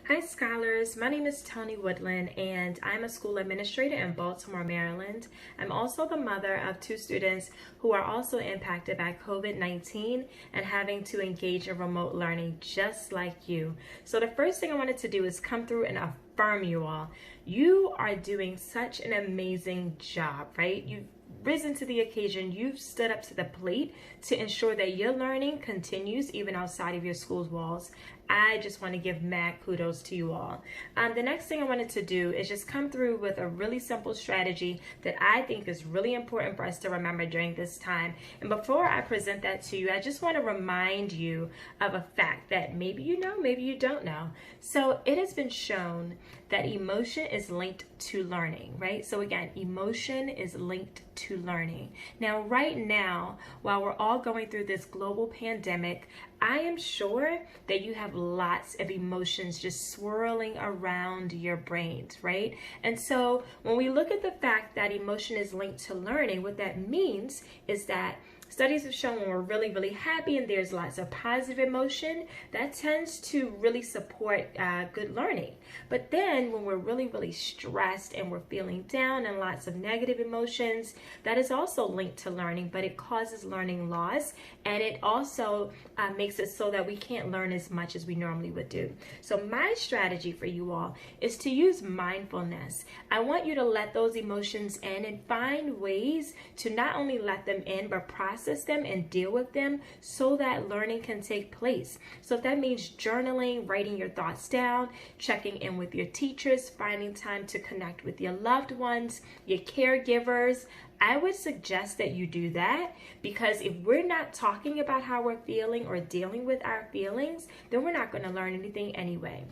Hi scholars, my name is Toni Woodlon and I'm a school administrator in Baltimore, Maryland. I'm also the mother of two students who are also impacted by COVID-19 and having to engage in remote learning just like you. So the first thing I wanted to do is come through and affirm you all. You are doing such an amazing job, right? You've risen to the occasion. You've stood up to the plate to ensure that your learning continues even outside of your school's walls. I just want to give mad kudos to you all. The next thing I wanted to do is just come through with a really simple strategy that I think is really important for us to remember during this time. And before I present that to you, I just want to remind you of a fact that maybe you know, maybe you don't know. So it has been shown that emotion is linked to learning, right? So again, emotion is linked to learning. Now, right now, while we're all going through this global pandemic, I am sure that you have lots of emotions just swirling around your brains, right? And so when we look at the fact that emotion is linked to learning, what that means is that studies have shown when we're really, really happy and there's lots of positive emotion, that tends to really support good learning. But then when we're really, really stressed and we're feeling down and lots of negative emotions, that is also linked to learning, but it causes learning loss, and it also makes it so that we can't learn as much as we normally would do. So my strategy for you all is to use mindfulness. I want you to let those emotions in and find ways to not only let them in, but process them and deal with them so that learning can take place. So if that means journaling, writing your thoughts down, checking in with your teachers, finding time to connect with your loved ones, your caregivers, I would suggest that you do that, because if we're not talking about how we're feeling or dealing with our feelings, then we're not going to learn anything anyway.